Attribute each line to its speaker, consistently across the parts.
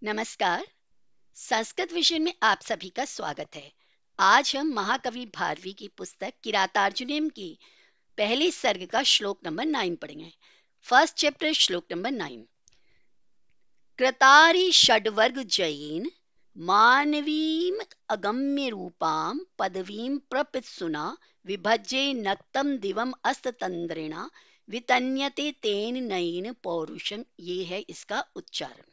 Speaker 1: नमस्कार। संस्कृत विषय में आप सभी का स्वागत है। आज हम महाकवि भारवी की पुस्तक किरातार्जुनीयम की पहले सर्ग का श्लोक नंबर 9 पढ़ेंगे। फर्स्ट चैप्टर श्लोक नंबर 9। कृतारि षड्वर्ग जयेन मानवीम अगम्य रूपाम पदवीम प्रपित्सुना विभज्ये नक्तम दिवम अस्ततंद्रिणा वितन्यते तेन नयन पौरुषम। ये है इसका उच्चारण।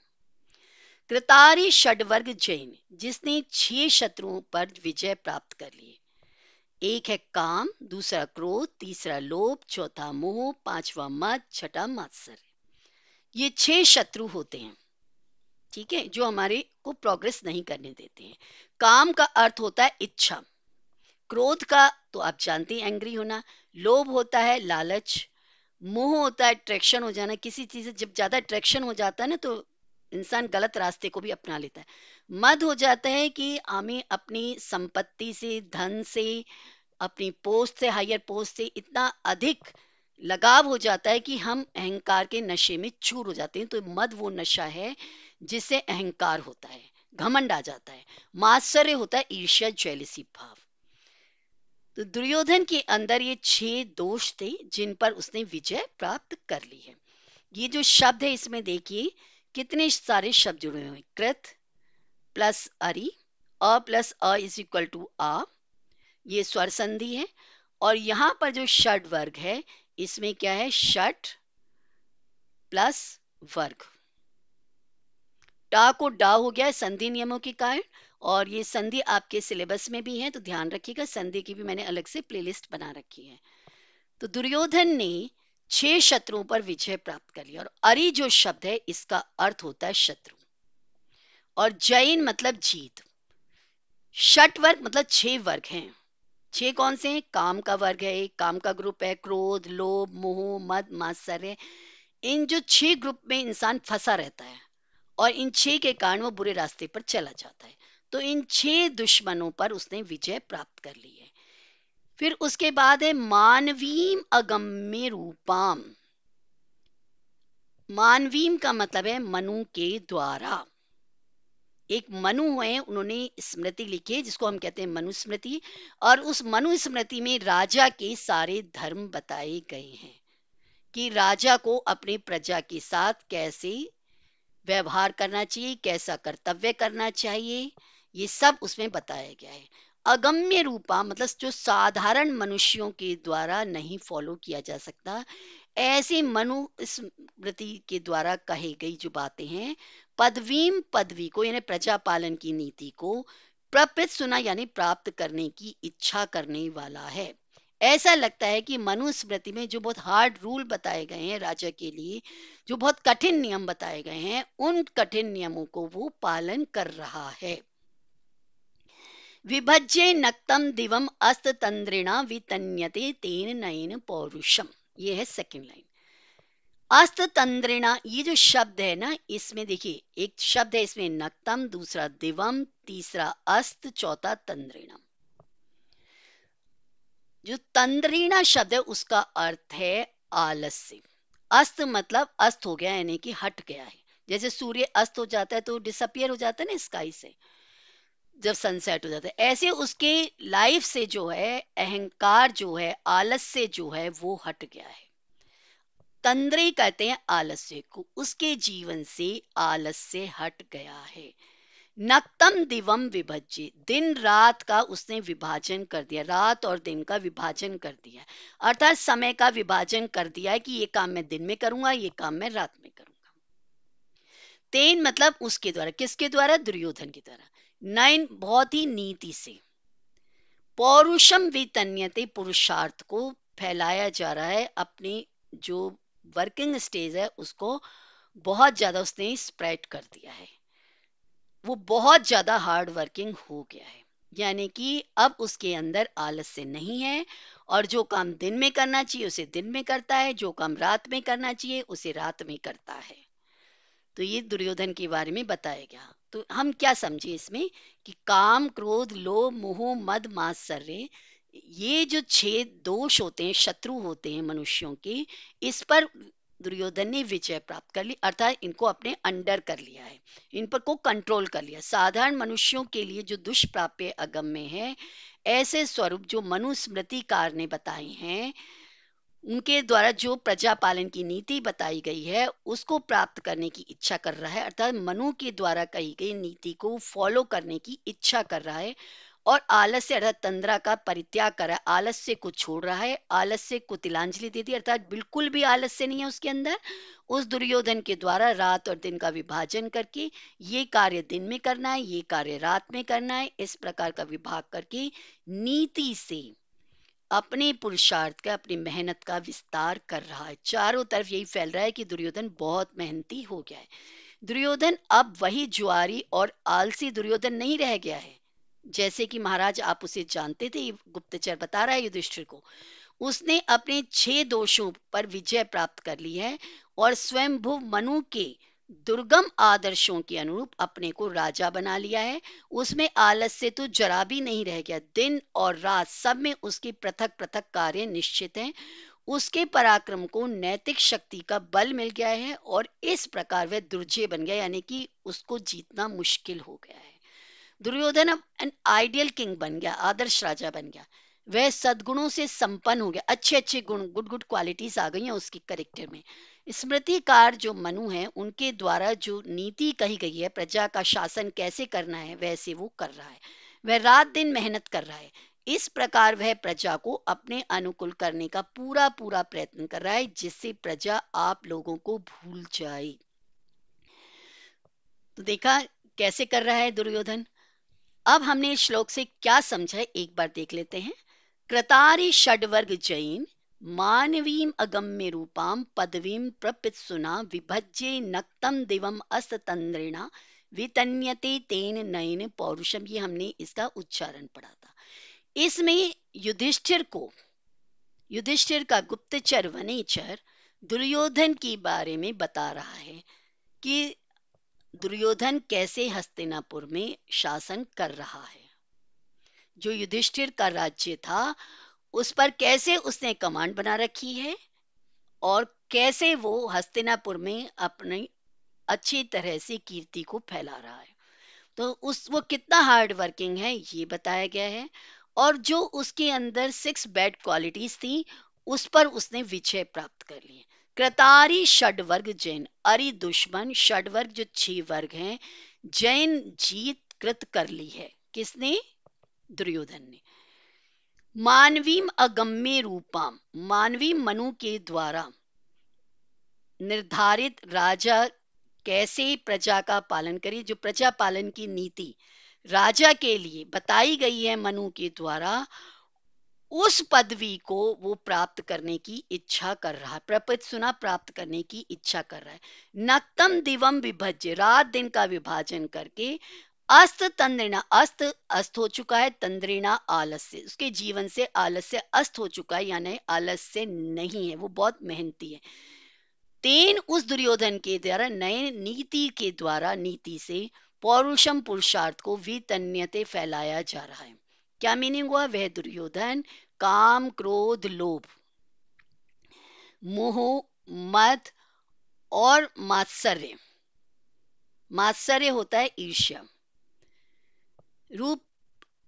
Speaker 1: कृतारि षड्वर्ग जैन, जिसने 6 शत्रुओं पर विजय प्राप्त कर ली। एक है काम, दूसरा क्रोध, तीसरा लोभ, चौथा मोह, पांचवा मद, छठा मात्सर्य। ये 6 शत्रु होते हैं, ठीक है, जो हमारे को प्रोग्रेस नहीं करने देते हैं। काम का अर्थ होता है इच्छा। क्रोध का तो आप जानते हैं, एंग्री होना। लोभ होता है लालच। मोह होता है अट्रैक्शन हो जाना किसी चीज से। जब ज्यादा अट्रैक्शन हो जाता है ना, तो इंसान गलत रास्ते को भी अपना लेता है। मद हो जाता है कि हमें अपनी संपत्ति से, धन से, अपनी पोस्ट से, हायर पोस्ट से इतना अधिक लगाव हो जाता है कि हम अहंकार के नशे में चूर हो जाते हैं। तो मद वो नशा है जिससे अहंकार होता है, घमंड आ जाता है। मात्सर्य होता है ईर्ष्या, जेलिसी भाव। तो दुर्योधन के अंदर ये 6 दोष थे जिन पर उसने विजय प्राप्त कर ली है। ये जो शब्द है इसमें देखिए कितने सारे शब्द जुड़े हुए हैं। कृत प्लस अरि, अ प्लस अ इज इक्वल टू आ, ये स्वर संधि है। और यहां पर जो षड वर्ग है, इसमें क्या है, षट प्लस वर्ग। टा को डा हो गया है संधि नियमों के कारण। और ये संधि आपके सिलेबस में भी है, तो ध्यान रखिएगा। संधि की भी मैंने अलग से प्लेलिस्ट बना रखी है। तो दुर्योधन ने 6 शत्रुओं पर विजय प्राप्त कर लिया। और अरि जो शब्द है इसका अर्थ होता है शत्रु, और जैन मतलब जीत। षट वर्ग मतलब 6 वर्ग हैं। 6 कौन से हैं? काम का वर्ग है, काम का ग्रुप है, क्रोध, लोभ, मोह, मद, मात्सर्य। इन जो 6 ग्रुप में इंसान फंसा रहता है, और इन 6 के कारण वो बुरे रास्ते पर चला जाता है। तो इन 6 दुश्मनों पर उसने विजय प्राप्त कर ली है। फिर उसके बाद है मानवीम अगम्य रूपाम। मानवीम का मतलब है मनु के द्वारा। एक मनु है, उन्होंने स्मृति लिखी है जिसको हम कहते हैं मनुस्मृति। और उस मनुस्मृति में राजा के सारे धर्म बताए गए हैं कि राजा को अपने प्रजा के साथ कैसे व्यवहार करना चाहिए, कैसा कर्तव्य करना चाहिए, ये सब उसमें बताया गया है। अगम्य रूपा मतलब जो साधारण मनुष्यों के द्वारा नहीं फॉलो किया जा सकता, ऐसे मनु स्मृति के द्वारा कही गई जो बातें हैं। पदवीम पदवी को यानी प्रजा पालन की नीति को, प्रपित सुना यानी प्राप्त करने की इच्छा करने वाला है। ऐसा लगता है कि मनुस्मृति में जो बहुत हार्ड रूल बताए गए हैं राजा के लिए, जो बहुत कठिन नियम बताए गए हैं, उन कठिन नियमों को वो पालन कर रहा है। विभज्य नक्तम दिवम अस्त तंद्रिणा वितन्यते तेन नयन पौरुषम। ये है सेकंड लाइन। अस्त तंद्रिणा, ये जो शब्द है ना, इसमें देखिए एक शब्द है इसमें नक्तम, दूसरा दिवम, तीसरा अस्त, चौथा तंद्रिणा। जो तंद्रीणा शब्द है उसका अर्थ है आलस्य। अस्त मतलब अस्त हो गया यानी कि हट गया है। जैसे सूर्य अस्त हो जाता है तो डिसअपियर हो जाता है ना स्काई से, जब सनसेट हो जाता है, ऐसे उसके लाइफ से जो है अहंकार, जो है आलस्य, जो है वो हट गया है। तंद्रे कहते हैं आलस्य को, उसके जीवन से आलस्य हट गया है। नक्तम दिवम विभज्य, दिन रात का उसने विभाजन कर दिया, रात और दिन का विभाजन कर दिया, अर्थात समय का विभाजन कर दिया है कि ये काम मैं दिन में करूंगा, ये काम मैं रात में करूंगा। तेन मतलब उसके द्वारा, किसके द्वारा? दुर्योधन के द्वारा। नयन बहुत ही नीति से। पौरुषम वितन्यते, पुरुषार्थ को फैलाया जा रहा है। अपनी जो वर्किंग स्टेज है उसको बहुत ज्यादा उसने स्प्रेड कर दिया है। वो बहुत ज्यादा हार्ड वर्किंग हो गया है, यानी कि अब उसके अंदर आलस्य नहीं है। और जो काम दिन में करना चाहिए उसे दिन में करता है, जो काम रात में करना चाहिए उसे रात में करता है। तो ये दुर्योधन के बारे में बताया गया। तो हम क्या समझे इसमें कि काम, क्रोध, लोभ, मोह, मद, मात्सर्य, ये जो 6 दोष होते हैं, शत्रु होते हैं मनुष्यों के, इस पर दुर्योधन ने विजय प्राप्त कर ली, अर्थात इनको अपने अंडर कर लिया है, इन पर को कंट्रोल कर लिया। साधारण मनुष्यों के लिए जो दुष्प्राप्य अगम्य है, ऐसे स्वरूप जो मनुस्मृतिकार ने बताए हैं, उनके द्वारा जो प्रजा पालन की नीति बताई गई है, उसको प्राप्त करने की इच्छा कर रहा है, अर्थात मनु के द्वारा कही गई नीति को फॉलो करने की इच्छा कर रहा है। और आलस्य अर्थात तंद्रा का परित्याग कर रहा है, आलस्य को छोड़ रहा है, आलस्य को तिलांजलि दे दी, अर्थात बिल्कुल भी आलस्य नहीं है उसके अंदर। उस दुर्योधन के द्वारा रात और दिन का विभाजन करके ये कार्य दिन में करना है, ये कार्य रात में करना है, इस प्रकार का विभाग करके नीति से अपने पुरुषार्थ का, अपनी मेहनत का विस्तार कर रहा है। चारों तरफ यही फैल रहा है कि दुर्योधन बहुत मेहनती हो गया है। दुर्योधन अब वही जुआरी और आलसी दुर्योधन नहीं रह गया है, जैसे कि महाराज आप उसे जानते थे। गुप्तचर बता रहा है युधिष्ठिर को, उसने अपने 6 दोषों पर विजय प्राप्त कर ली है और स्वयंभू मनु के दुर्गम आदर्शों के अनुरूप अपने को राजा बना लिया है। उसमें आलस्य तो जरा भी नहीं रह गया, दिन और रात सब में उसके पृथक पृथक कार्य निश्चित हैं। उसके पराक्रम को नैतिक शक्ति का बल मिल गया है और इस प्रकार वह दुर्जय बन गया, यानी कि उसको जीतना मुश्किल हो गया है। दुर्योधन अब एन आइडियल किंग बन गया, आदर्श राजा बन गया। वह सद्गुणों से संपन्न हो गया, अच्छे अच्छे गुण, गुड गुड क्वालिटीज आ गई हैं उसके करेक्टर में। स्मृतिकार जो मनु है, उनके द्वारा जो नीति कही गई है, प्रजा का शासन कैसे करना है, वैसे वो कर रहा है। वह रात दिन मेहनत कर रहा है। इस प्रकार वह प्रजा को अपने अनुकूल करने का पूरा पूरा प्रयत्न कर रहा है, जिससे प्रजा आप लोगों को भूल जाए। तो देखा कैसे कर रहा है दुर्योधन। अब हमने इस श्लोक से क्या समझा है, एक बार देख लेते हैं। कृतारि षड्वर्ग जैन मानवीम अगम्य रूपाम पदवीम प्रपित्सुना विभज्ये नक्तम दिवम अस्ततंद्रिणा वितन्यते तेन नयन पौरुषम। ये हमने इसका उच्चारण पढ़ा था। इसमें युधिष्ठिर का गुप्तचर वनेचर दुर्योधन के बारे में बता रहा है कि दुर्योधन कैसे हस्तिनापुर में शासन कर रहा है। जो युधिष्ठिर का राज्य था, उस पर कैसे उसने कमांड बना रखी है और कैसे वो हस्तिनापुर में अपनी अच्छी तरह से कीर्ति को फैला रहा है। तो वो कितना हार्ड वर्किंग है ये बताया गया है। और जो उसके अंदर 6 बैड क्वालिटीज थी, उस पर उसने विजय प्राप्त कर ली। कृतारी षड्वर्ग जैन, अरि दुश्मन, षड्वर्ग जो 6 वर्ग हैं, जैन जीत कृत कर ली है। किसने? दुर्योधन ने। मानवीम अगम्य रूपाम, मानवी मनु के द्वारा निर्धारित राजा कैसे प्रजा का पालन करे, जो प्रजा पालन की नीति राजा के लिए बताई गई है मनु के द्वारा, उस पदवी को वो प्राप्त करने की इच्छा कर रहा है, प्रपित सुना प्राप्त करने की इच्छा कर रहा है। नक्तम दिवम विभज्य, रात दिन का विभाजन करके, अस्त तंद्रिणा, अस्त अस्त हो चुका है, तंद्रिणा आलस्य, उसके जीवन से आलस्य अस्त हो चुका है, यानी आलस्य नहीं है, वो बहुत मेहनती है। तेन, उस दुर्योधन के द्वारा, नए नीति के द्वारा, नीति से पौरुषम पुरुषार्थ को वितन्यते फैलाया जा रहा है। क्या मीनिंग हुआ? वह दुर्योधन काम क्रोध लोभ मोह मद और मात्सर्य, मात्सर्य होता है ईर्ष्या रूप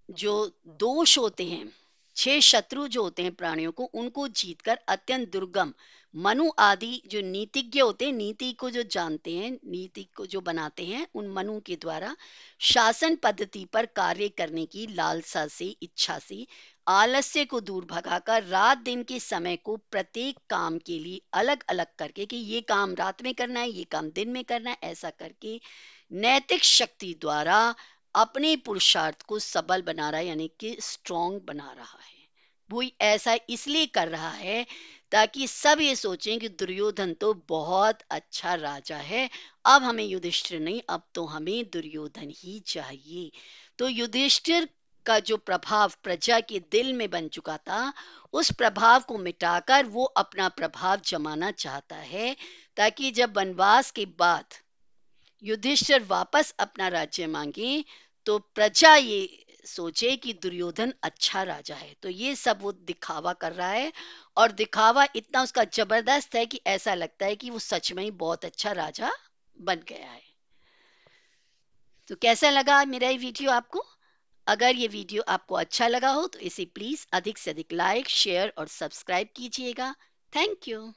Speaker 1: जो दोष होते हैं, 6 शत्रु जो होते हैं प्राणियों को, उनको जीतकर अत्यंत दुर्गम मनु आदि जो नीतिज्ञ होते हैं, नीति को जो जानते हैं, नीति को जो बनाते हैं, उन मनु के द्वारा शासन पद्धति पर कार्य करने की लालसा से, इच्छा से, आलस्य को दूर भगाकर रात दिन के समय को प्रत्येक काम के लिए अलग अलग करके कि ये काम रात में करना है, ये काम दिन में करना है, ऐसा करके नैतिक शक्ति द्वारा अपने पुरुषार्थ को सबल बना रहा है, यानी कि स्ट्रॉन्ग बना रहा है। वो ऐसा इसलिए कर रहा है ताकि सब ये सोचें कि दुर्योधन तो बहुत अच्छा राजा है, अब हमें युधिष्ठिर नहीं, अब तो हमें दुर्योधन ही चाहिए। तो युधिष्ठिर का जो प्रभाव प्रजा के दिल में बन चुका था, उस प्रभाव को मिटाकर वो अपना प्रभाव जमाना चाहता है, ताकि जब वनवास के बाद युधिष्ठिर वापस अपना राज्य मांगे तो प्रजा ये सोचे कि दुर्योधन अच्छा राजा है, तो ये सब वो दिखावा कर रहा है। और दिखावा इतना उसका जबरदस्त है कि ऐसा लगता है कि वो सच में ही बहुत अच्छा राजा बन गया है। तो कैसा लगा मेरा ये वीडियो आपको? अगर ये वीडियो आपको अच्छा लगा हो तो इसे प्लीज अधिक से अधिक लाइक, शेयर और सब्सक्राइब कीजिएगा। Thank you.